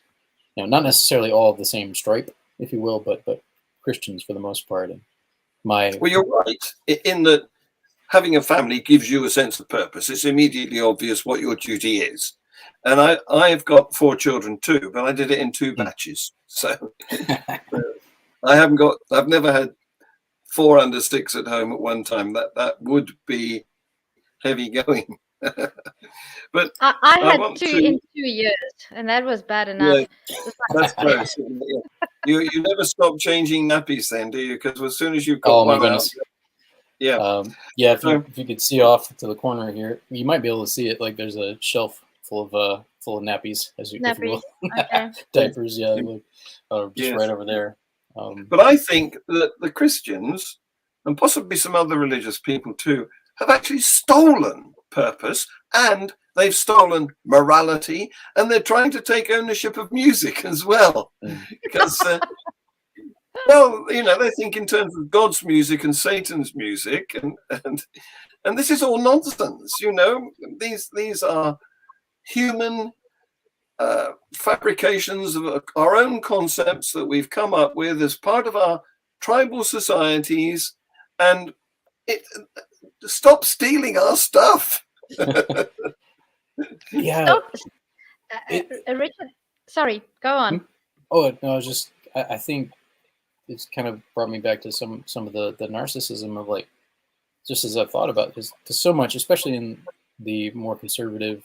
Not necessarily all of the same stripe, if you will, but Christians for the most part. And well, you're right in that having a family gives you a sense of purpose. It's immediately obvious what your duty is. And I've got 4 children too, but I did it in 2 batches. So I've never had 4 under 6 at home at one time. That would be heavy going. But I had 2 in 2 years, and that was bad enough. Yeah, that's gross. You never stop changing nappies then, do you? Because as soon as you've got one out, if you could see off to the corner here, you might be able to see it. Like there's a shelf full of nappies, if you will. Okay. Diapers, just right over there. But I think that the Christians, and possibly some other religious people too, have actually stolen purpose, and they've stolen morality, and they're trying to take ownership of music as well. Because, well, they think in terms of God's music and Satan's music, and this is all nonsense. These are human fabrications of our own concepts that we've come up with as part of our tribal societies, and stop stealing our stuff. Richard, sorry, go on. Oh no, I think it's kind of brought me back to some of the narcissism of, like, just as I've thought about this, because so much, especially in the more conservative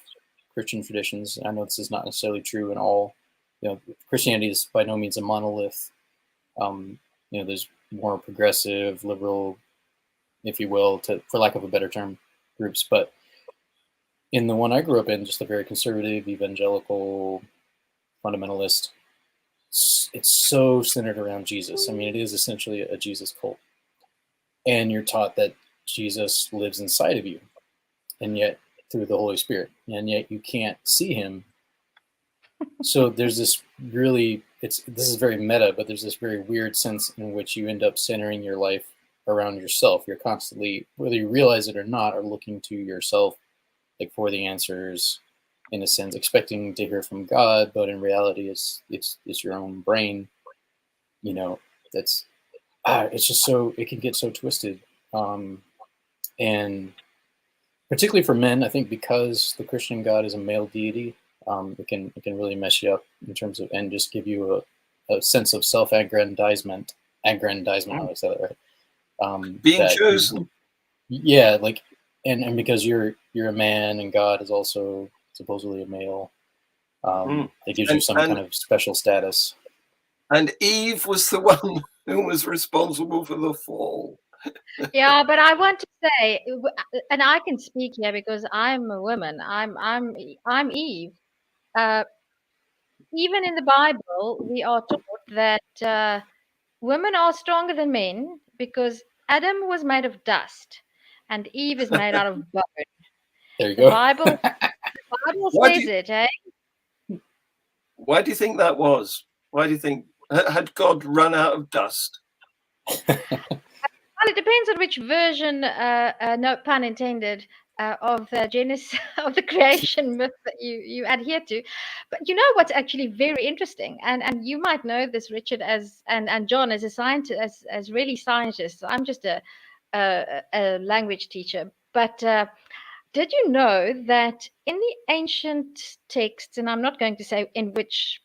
Christian traditions. I know this is not necessarily true in all. Christianity is by no means a monolith. There's more progressive, liberal, if you will, for lack of a better term, groups. But in the one I grew up in, just a very conservative, evangelical, fundamentalist, it's so centered around Jesus. I mean, it is essentially a Jesus cult. And you're taught that Jesus lives inside of you, and yet through the Holy Spirit, and yet you can't see him. So there's this this is very meta, but there's this very weird sense in which you end up centering your life around yourself. You're constantly, whether you realize it or not, are looking to yourself, like, for the answers in a sense, expecting to hear from God, but in reality, it's your own brain. You know, that's it's just so, it can get so twisted, and particularly for men, I think, because the Christian God is a male deity, it can really mess you up in terms of, and just give you a sense of self-aggrandizement. Aggrandizement, how I said that right? Being chosen. Yeah, like, and because you're a man and God is also supposedly a male, it gives you some kind of special status. And Eve was the one who was responsible for the fall. Yeah, but I want to say, and I can speak here because I'm a woman. I'm Eve. Even in the Bible, we are taught that women are stronger than men because Adam was made of dust, and Eve is made out of bone. There you The go. Bible says it, eh? Why do you think that was? Why do you think, had God run out of dust? Well, it depends on which version, no pun intended, of the Genesis of the creation myth that you adhere to. But you know what's actually very interesting, and you might know this, Richard, and John, as a scientist, as really scientists. I'm just a language teacher, but did you know that in the ancient texts, and I'm not going to say in which,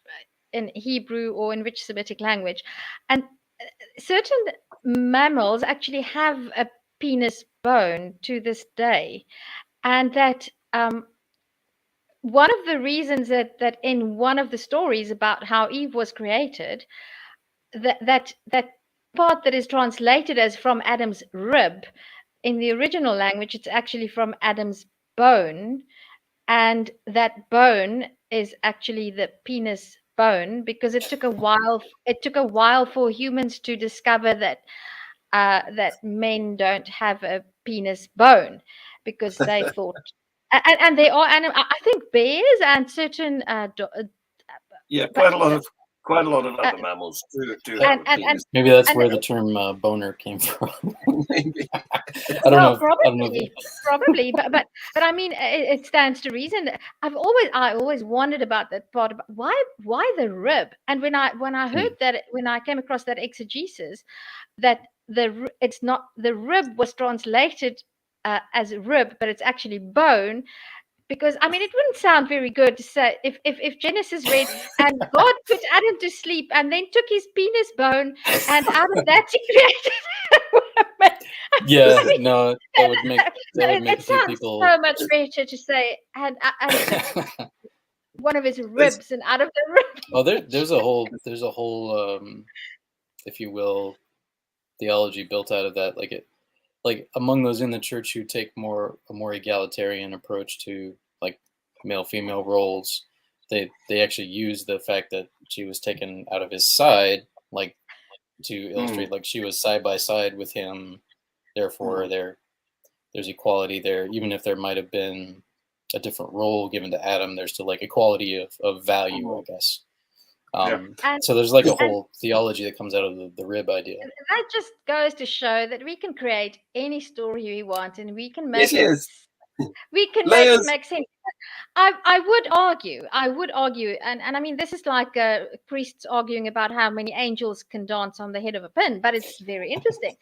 in Hebrew or in which Semitic language, and certain mammals actually have a penis bone to this day, and that one of the reasons that in one of the stories about how Eve was created, that part that is translated as from Adam's rib, in the original language, it's actually from Adam's bone, and that bone is actually the penis bone because it took a while for humans to discover that that men don't have a penis bone because they thought, and they are, and I think bears and certain yeah, quite a lot of other mammals do have a penis. Maybe that's where the term boner came from. Maybe. I don't know. Probably, but I mean, it stands to reason. I always wondered about that part. About why the rib? And when I heard that, when I came across that exegesis, that it's not, the rib was translated as rib, but it's actually bone. Because I mean, it wouldn't sound very good to say if Genesis read, and God put Adam to sleep and then took his penis bone, and out of that he created. Yeah, no, that would make it sounds people so much better to say, and took one of his ribs, and out of the rib. Well, there's a whole if you will, theology built out of that. Like among those in the church who take a more egalitarian approach to like male female roles, they actually use the fact that she was taken out of his side, like to illustrate like she was side by side with him, therefore there's equality there, even if there might have been a different role given to Adam, there's still like equality of value, I guess. So there's like a whole theology that comes out of the rib idea. That just goes to show that we can create any story we want, and we can make it make sense. I would argue, and I mean, this is like priests arguing about how many angels can dance on the head of a pin, but it's very interesting.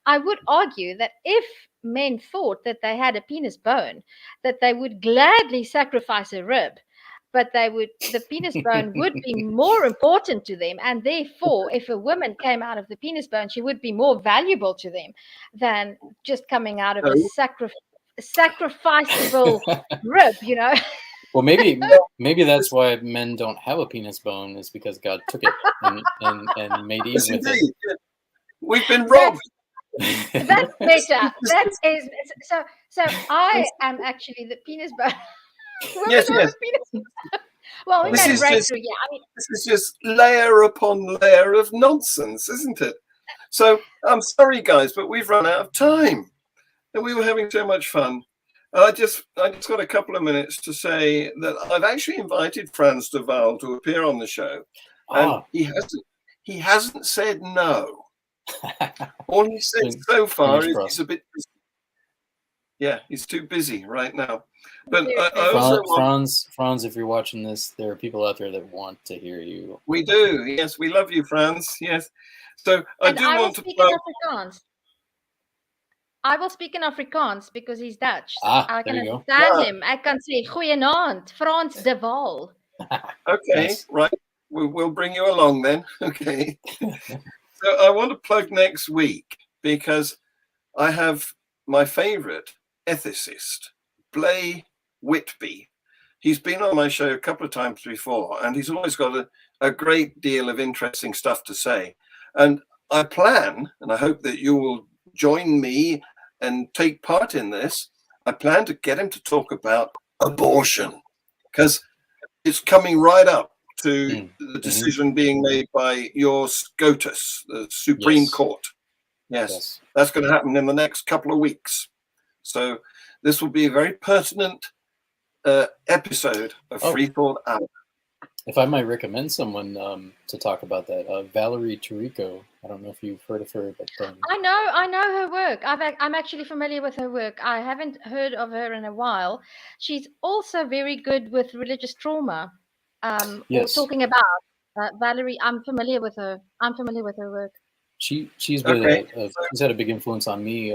I would argue that if men thought that they had a penis bone, that they would gladly sacrifice a rib, but the penis bone would be more important to them, and therefore, if a woman came out of the penis bone, she would be more valuable to them than just coming out of a sacrificable rib, you know. Well, maybe that's why men don't have a penis bone, is because God took it and made Eve with it. We've been robbed. That's better. That is so. I am actually the penis bone. Yes. Well, we made a breakthrough. Yeah, I mean, this is just layer upon layer of nonsense, isn't it? So I'm sorry, guys, but we've run out of time, and we were having so much fun. I just got a couple of minutes to say that I've actually invited Franz de Waal to appear on the show, and he hasn't said no. All he said so far is he's a bit. Yeah, he's too busy right now. But Very I busy. also want, Franz, if you're watching this, there are people out there that want to hear you. we do. Yes, we love you, Franz. Yes. So I And do I will want to speak in plug. Afrikaans. I will speak in Afrikaans because he's Dutch. Ah, I there can you go. understand Ah. him. I can say goeienaand, Frans de Waal. Okay, Nice. right. We'll bring you along then. Okay. So I want to plug next week because I have my favorite ethicist, Blay Whitby. He's been on my show a couple of times before, and he's always got a great deal of interesting stuff to say. And I plan, and I hope that you will join me and take part in this, I plan to get him to talk about abortion, because it's coming right up to the decision being made by your SCOTUS, the Supreme Yes. Court. Yes. That's going to happen in the next couple of weeks. So this will be a very pertinent episode of Free Thought Hour. If I might recommend someone to talk about that, Valerie Tirico. I don't know if you've heard of her, but I know her work. I'm actually familiar with her work. I haven't heard of her in a while. She's also very good with religious trauma. Yes. Or talking about Valerie. I'm familiar with her. I'm familiar with her work. She's Okay. she's had a big influence on me.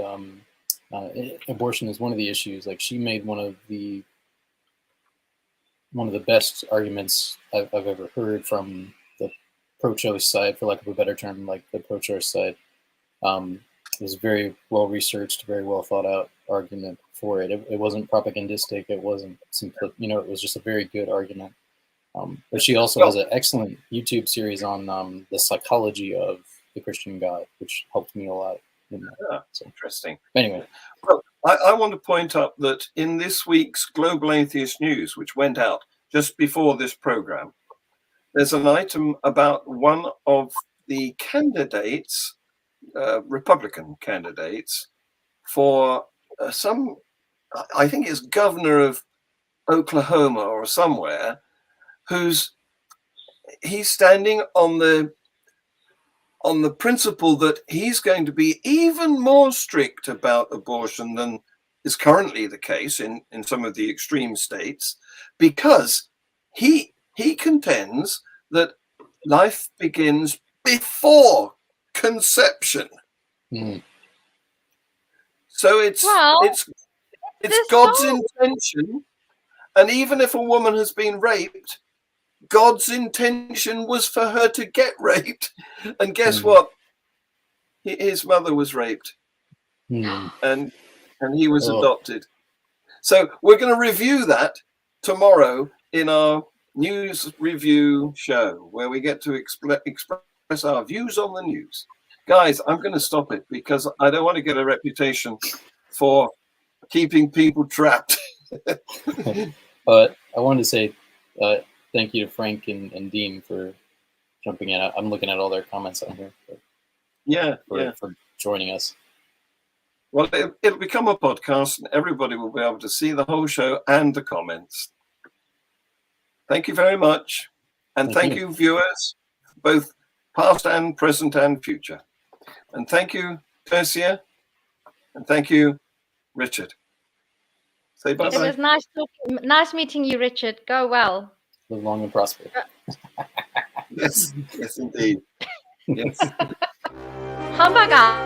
Abortion is one of the issues. Like, she made one of the best arguments I've ever heard from the pro-choice side, for lack of a better term, like the pro-choice side. It was very well researched, very well thought out argument for it. It wasn't propagandistic. It wasn't simple. It was just a very good argument. But she also has an excellent YouTube series on the psychology of the Christian God, which helped me a lot. So, interesting. Anyway. Well, I want to point out that in this week's Global Atheist News, which went out just before this program, there's an item about one of the candidates, Republican candidates, for I think it's governor of Oklahoma or somewhere, he's standing on the principle that he's going to be even more strict about abortion than is currently the case in some of the extreme states, because he contends that life begins before conception. So it's God's intention, and even if a woman has been raped, God's intention was for her to get raped. And guess what? His mother was raped. And he was adopted. So we're going to review that tomorrow in our news review show, where we get to express our views on the news. Guys, I'm going to stop it because I don't want to get a reputation for keeping people trapped. But I wanted to say thank you to Frank and Dean for jumping in. I'm looking at all their comments on here. For joining us. Well, it'll become a podcast and everybody will be able to see the whole show and the comments. Thank you very much. And thank you, viewers, both past and present and future. And thank you, Tricia. And thank you, Richard. Say bye-bye. It was nice meeting you, Richard. Go well. Live long and prosper. Yes, indeed. Yes. Hamburger.